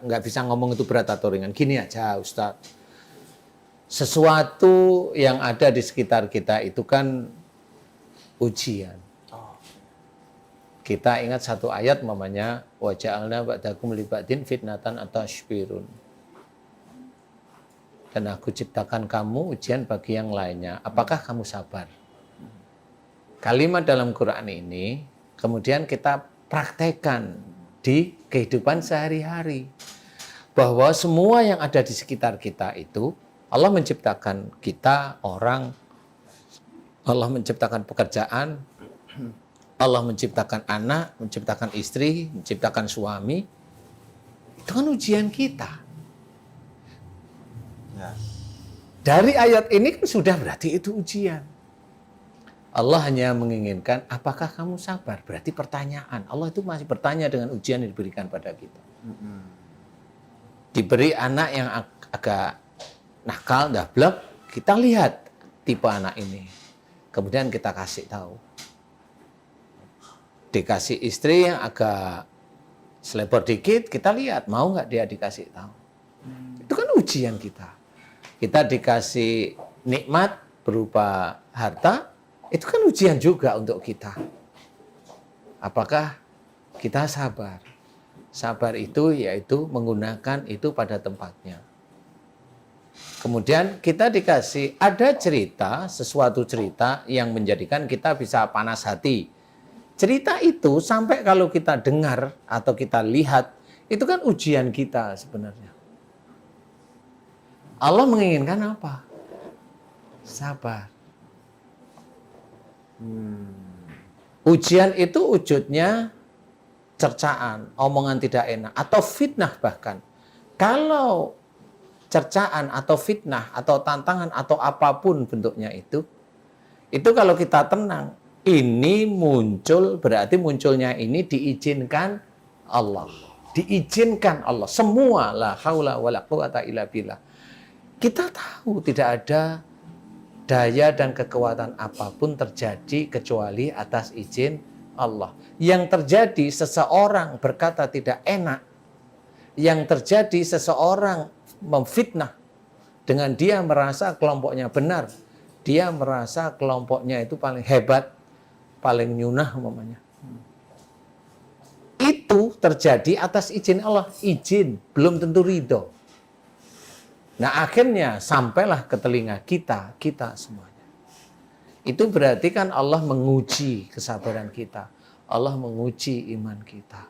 nggak bisa ngomong itu berat atau ringan. Gini aja Ustadz, sesuatu yang ada di sekitar kita itu kan ujian. Kita ingat satu ayat mamanya wa ja'alna ba'dakum li ba'din fitnatan atashbirun. Dan aku ciptakan kamu ujian bagi yang lainnya. Apakah kamu sabar? Kalimat dalam Quran ini kemudian kita praktekkan di kehidupan sehari-hari. Bahwa semua yang ada di sekitar kita itu Allah menciptakan kita, orang, Allah menciptakan pekerjaan, Allah menciptakan anak, menciptakan istri, menciptakan suami. Itu kan ujian kita. Ya. Dari ayat ini kan sudah berarti itu ujian. Allah hanya menginginkan, apakah kamu sabar? Berarti pertanyaan. Allah itu masih bertanya dengan ujian yang diberikan pada kita. Diberi anak yang agak nakal, dablek, kita lihat tipe anak ini. Kemudian kita kasih tahu. Dikasih istri yang agak selebor dikit, kita lihat mau nggak dia dikasih tahu. Itu kan ujian kita. Kita dikasih nikmat berupa harta, itu kan ujian juga untuk kita. Apakah kita sabar? Sabar itu yaitu menggunakan itu pada tempatnya. Kemudian kita dikasih ada cerita, sesuatu cerita yang menjadikan kita bisa panas hati. Cerita itu sampai kalau kita dengar atau kita lihat, itu kan ujian kita sebenarnya. Allah menginginkan apa? Sabar. Ujian itu wujudnya cercaan, omongan tidak enak, atau fitnah bahkan. Kalau cercaan atau fitnah atau tantangan atau apapun bentuknya itu kalau kita tenang, ini muncul, berarti munculnya ini diizinkan Allah. Diizinkan Allah. Semua la haula wala quwata illa billah. Kita tahu tidak ada daya dan kekuatan apapun terjadi kecuali atas izin Allah. Yang terjadi seseorang berkata tidak enak. Yang terjadi seseorang memfitnah dengan dia merasa kelompoknya benar. Dia merasa kelompoknya itu paling hebat, paling nyunah umpamanya. Itu terjadi atas izin Allah. Izin, belum tentu ridho. Nah akhirnya sampailah ke telinga kita semuanya. Itu berarti kan Allah menguji kesabaran kita. Allah menguji iman kita.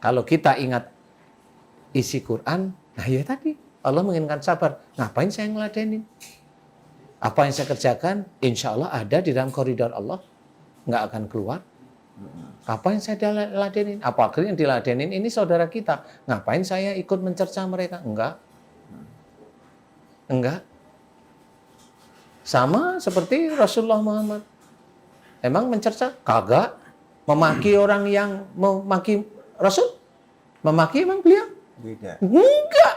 Kalau kita ingat isi Quran, nah ya tadi Allah menginginkan sabar. Ngapain saya ngeladenin? Apa yang saya kerjakan, insya Allah ada di dalam koridor Allah. Nggak akan keluar. Apa yang saya ladenin? Apa akhirnya yang diladenin ini saudara kita. Ngapain saya ikut mencerca mereka? Enggak. Sama seperti Rasulullah Muhammad. Emang mencerca? Kagak. Memaki orang yang memaki Rasul? Memaki emang beliau? Tidak. Enggak.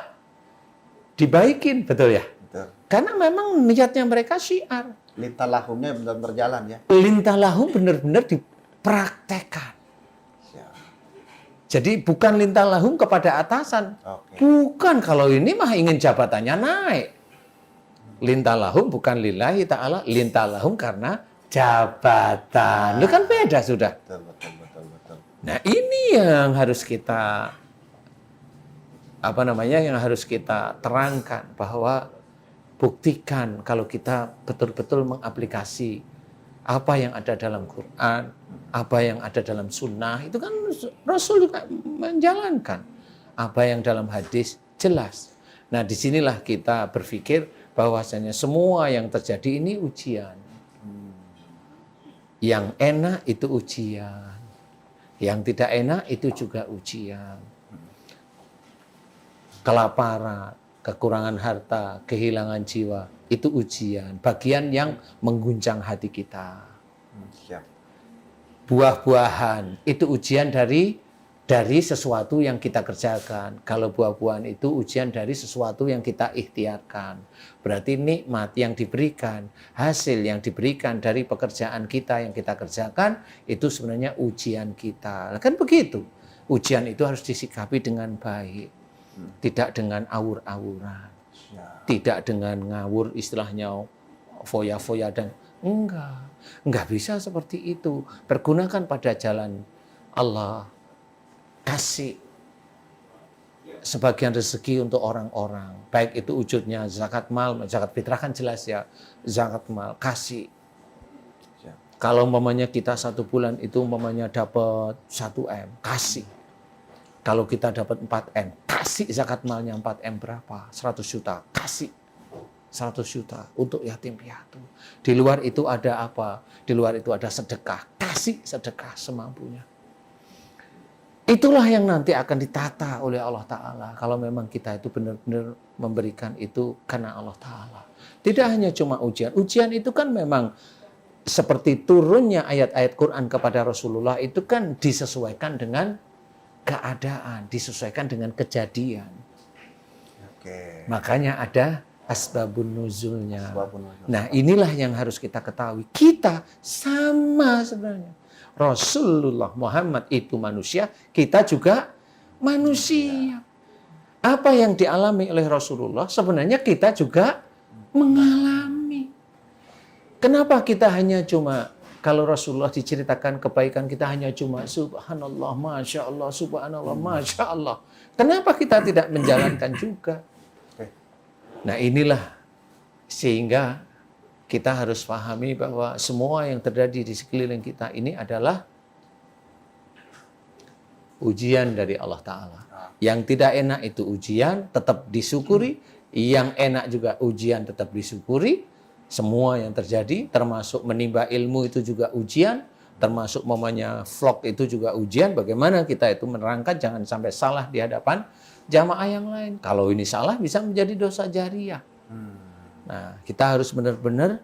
Dibaikin, betul ya? Betul. Karena memang niatnya mereka syiar. Lintalahumnya benar berjalan ya. Lintalahum benar-benar dipraktekkan. Jadi bukan lintalahum kepada atasan. Oke. Bukan, kalau ini mah ingin jabatannya naik. Lintalahum bukan lillahi ta'ala. Lintalahum karena jabatan. Itu kan beda sudah. Betul. Nah ini yang harus kita yang harus kita terangkan, bahwa buktikan kalau kita betul-betul mengaplikasi apa yang ada dalam Quran, apa yang ada dalam sunnah, itu kan Rasul juga menjalankan. Apa yang dalam hadis jelas. Nah disinilah kita berpikir bahwasanya semua yang terjadi ini ujian. Yang enak itu ujian, yang tidak enak itu juga ujian. Kelaparan, kekurangan harta, kehilangan jiwa, itu ujian, bagian yang mengguncang hati kita. Siap. Buah-buahan, itu ujian dari sesuatu yang kita kerjakan. Kalau buah-buahan itu ujian dari sesuatu yang kita ikhtiarkan. Berarti nikmat yang diberikan, hasil yang diberikan dari pekerjaan kita yang kita kerjakan, itu sebenarnya ujian kita. Kan begitu. Ujian itu harus disikapi dengan baik. Tidak dengan awur-awuran. Siap. Tidak dengan ngawur istilahnya foya-foya dan enggak bisa seperti itu. Pergunakan pada jalan Allah, kasih sebagian rezeki untuk orang-orang, baik itu wujudnya zakat mal, zakat fitrah kan jelas ya, zakat mal kasih. Siap. Kalau umpamanya kita 1 bulan itu umpamanya dapat 1 M, kasih. Kalau kita dapat 4 M, kasih zakat malnya 4 M berapa? 100 juta, kasih 100 juta untuk yatim piatu. Di luar itu ada apa? Di luar itu ada sedekah, kasih sedekah semampunya. Itulah yang nanti akan ditata oleh Allah Ta'ala. Kalau memang kita itu benar-benar memberikan itu karena Allah Ta'ala. Tidak hanya cuma ujian. Ujian itu kan memang seperti turunnya ayat-ayat Quran kepada Rasulullah itu kan disesuaikan dengan keadaan, disesuaikan dengan kejadian. Oke. Makanya ada asbabun nuzulnya. Asbabun nuzul. Nah, inilah yang harus kita ketahui. Kita sama sebenarnya. Rasulullah Muhammad itu manusia, kita juga manusia. Apa yang dialami oleh Rasulullah sebenarnya kita juga mengalami. Kenapa kita hanya cuma, kalau Rasulullah diceritakan kebaikan kita hanya cuma subhanallah, masya Allah, subhanallah, masya Allah. Kenapa kita tidak menjalankan juga? Nah inilah sehingga kita harus pahami bahwa semua yang terjadi di sekeliling kita ini adalah ujian dari Allah Ta'ala. Yang tidak enak itu ujian, tetap disyukuri. Yang enak juga ujian, tetap disyukuri. Semua yang terjadi, termasuk menimba ilmu itu juga ujian. Termasuk mamanya vlog itu juga ujian. Bagaimana kita itu menerangkan, jangan sampai salah di hadapan jamaah yang lain. Kalau ini salah, bisa menjadi dosa jariah. Nah, kita harus benar-benar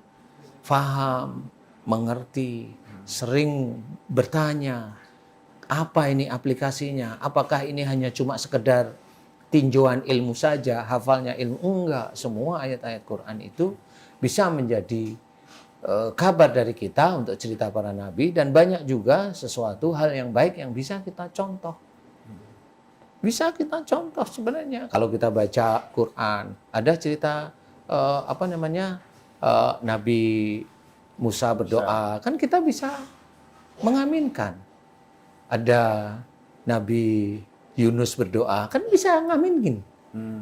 faham, mengerti, sering bertanya, apa ini aplikasinya? Apakah ini hanya cuma sekedar tinjauan ilmu saja, hafalnya ilmu? Enggak, semua ayat-ayat Quran itu bisa menjadi kabar dari kita untuk cerita para nabi, dan banyak juga sesuatu hal yang baik yang bisa kita contoh. Bisa kita contoh sebenarnya. Kalau kita baca Quran, ada cerita Nabi Musa berdoa, kan kita bisa mengaminkan. Ada Nabi Yunus berdoa, kan bisa ngaminkin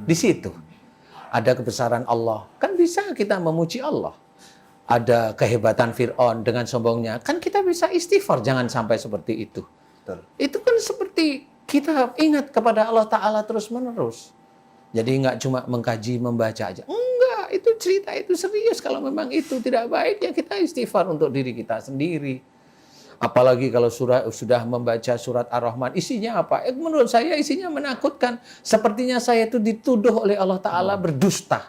di situ. Ada kebesaran Allah, kan bisa kita memuji Allah. Ada kehebatan Fir'aun dengan sombongnya, kan kita bisa istighfar, jangan sampai seperti itu. Betul. Itu kan seperti kita ingat kepada Allah Ta'ala terus-menerus. Jadi nggak cuma mengkaji, membaca aja. Enggak, itu cerita itu serius. Kalau memang itu tidak baik, ya kita istighfar untuk diri kita sendiri. Apalagi kalau sudah membaca surat Ar-Rahman, isinya apa? Menurut saya isinya menakutkan. Sepertinya saya itu dituduh oleh Allah Ta'ala berdusta.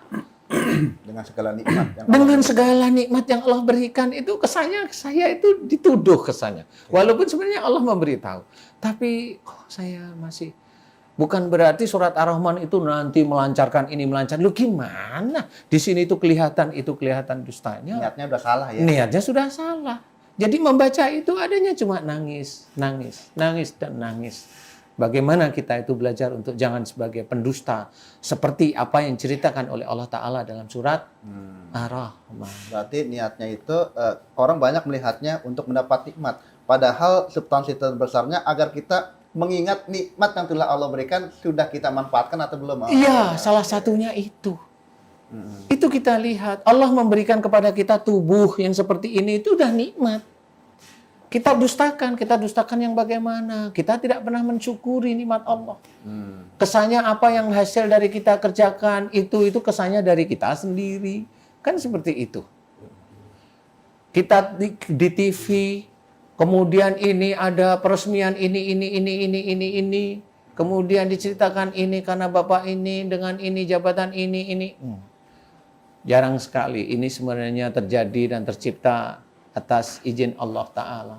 Dengan segala nikmat yang Dengan segala nikmat yang Allah berikan itu kesannya saya itu dituduh kesannya. Walaupun sebenarnya Allah memberitahu. Tapi saya masih... Bukan berarti surat Ar-Rahman itu nanti melancarkan ini, melancarkan. Lu gimana? Di sini itu kelihatan dustanya. niatnya udah salah ya. Niatnya sudah salah. Jadi membaca itu adanya cuma nangis, nangis, nangis, dan nangis. Bagaimana kita itu belajar untuk jangan sebagai pendusta. Seperti apa yang diceritakan oleh Allah Ta'ala dalam surat Ar-Rahman. Berarti niatnya itu orang banyak melihatnya untuk mendapat nikmat. Padahal substansi terbesarnya agar kita mengingat nikmat yang telah Allah berikan, sudah kita manfaatkan atau belum? Iya, salah satunya itu. Itu kita lihat. Allah memberikan kepada kita tubuh yang seperti ini, itu udah nikmat. Kita dustakan yang bagaimana? Kita tidak pernah mensyukuri nikmat Allah. Kesannya apa yang hasil dari kita kerjakan, itu kesannya dari kita sendiri. Kan seperti itu. Kita di TV, kemudian ini ada peresmian ini. Kemudian diceritakan ini karena bapak ini, dengan ini, jabatan ini. Jarang sekali. Ini sebenarnya terjadi dan tercipta atas izin Allah Ta'ala.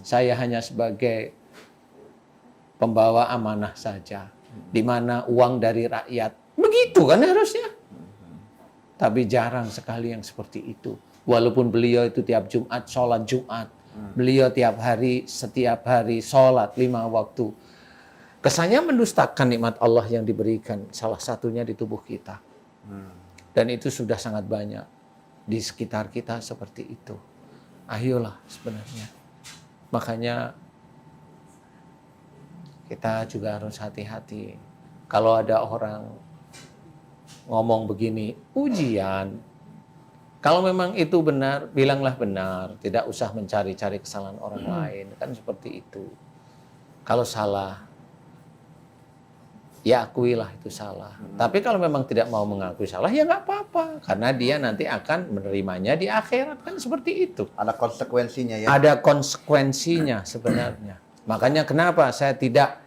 Saya hanya sebagai pembawa amanah saja. Di mana uang dari rakyat. Begitu kan harusnya. Tapi jarang sekali yang seperti itu. Walaupun beliau itu tiap Jumat, sholat Jumat. Beliau setiap hari sholat 5 waktu. Kesannya mendustakan nikmat Allah yang diberikan, salah satunya di tubuh kita. Dan itu sudah sangat banyak di sekitar kita seperti itu. Ayolah sebenarnya. Makanya kita juga harus hati-hati. Kalau ada orang ngomong begini, ujian. Kalau memang itu benar, bilanglah benar. Tidak usah mencari-cari kesalahan orang lain. Kan seperti itu. Kalau salah, ya akuilah itu salah. Tapi kalau memang tidak mau mengakui salah, ya nggak apa-apa. Karena dia nanti akan menerimanya di akhirat. Kan seperti itu. Ada konsekuensinya ya. Ada konsekuensinya sebenarnya. Makanya kenapa saya tidak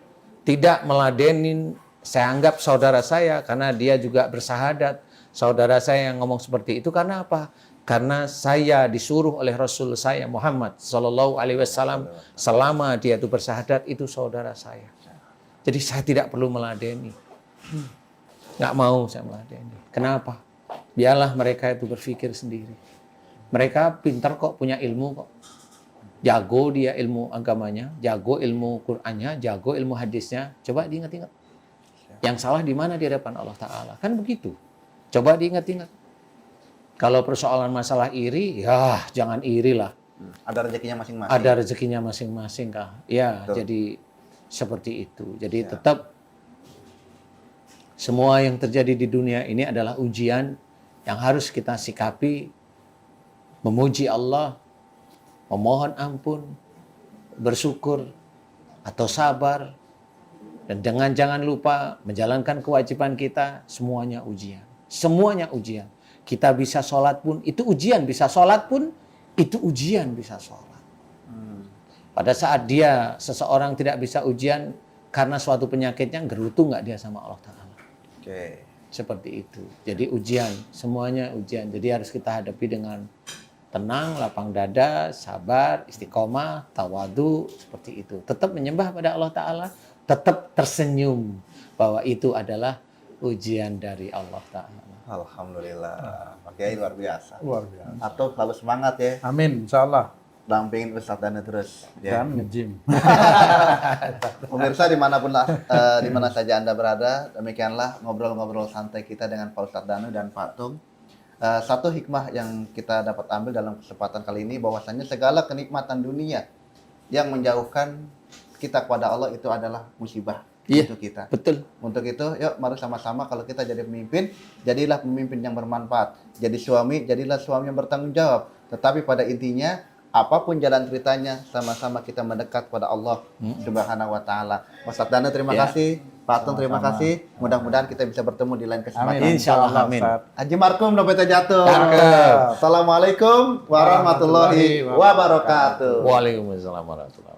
meladenin, saya anggap saudara saya karena dia juga bersahadat. Saudara saya yang ngomong seperti itu karena apa? Karena saya disuruh oleh Rasul saya Muhammad Sallallahu Alaihi Wasallam selama dia itu bersahadat itu saudara saya. Jadi saya tidak perlu meladeni. Nggak mau saya meladeni. Kenapa? Biarlah mereka itu berpikir sendiri. Mereka pintar kok, punya ilmu kok. Jago dia ilmu agamanya, jago ilmu Qur'annya, jago ilmu hadisnya. Coba diingat-ingat. Yang salah di mana di hadapan Allah Ta'ala. Kan begitu. Coba diingat-ingat. Kalau persoalan masalah iri, ya jangan iri lah. Ada rezekinya masing-masing. Ada rezekinya masing-masing kah? Ya, Betul. jadi seperti itu. Jadi tetap semua yang terjadi di dunia ini adalah ujian yang harus kita sikapi, memuji Allah, memohon ampun, bersyukur, atau sabar, dan jangan lupa menjalankan kewajiban kita, semuanya ujian. Semuanya ujian. Kita bisa sholat pun, itu ujian. Bisa sholat pun, itu ujian bisa sholat. Pada saat seseorang tidak bisa ujian karena suatu penyakitnya, gerutu nggak dia sama Allah Ta'ala. Oke. Seperti itu. Jadi ujian, semuanya ujian. Jadi harus kita hadapi dengan tenang, lapang dada, sabar, istiqomah, tawadu, seperti itu. Tetap menyembah pada Allah Ta'ala, tetap tersenyum bahwa itu adalah ujian dari Allah Ta'ala. Alhamdulillah. Pak Kiai luar biasa. Luar biasa. Atau selalu semangat ya. Amin, insya Allah. Dampingin Ustadz Danu terus. Ya. Dan nge-gym. Pemirsa di mana saja Anda berada, demikianlah ngobrol-ngobrol santai kita dengan Pak Ustadz Danu dan Pak Tung. Satu hikmah yang kita dapat ambil dalam kesempatan kali ini bahwasanya segala kenikmatan dunia yang menjauhkan kita kepada Allah itu adalah musibah untuk kita. Betul. Untuk itu, yuk mari sama-sama kalau kita jadi pemimpin, jadilah pemimpin yang bermanfaat. Jadi suami, jadilah suami yang bertanggung jawab. Tetapi pada intinya, apapun jalan ceritanya, sama-sama kita mendekat pada Allah Subhanahu wa Ta'ala. Ustadz Danu, terima kasih. Pak Tung, terima kasih. Mudah-mudahan kita bisa bertemu di lain kesempatan. Amin. Insya Allah, amin. Ustaz. Haji Markum, dompetnya jatuh. Cakep. Assalamualaikum warahmatullahi wabarakatuh. Waalaikumsalam warahmatullahi wabarakatuh.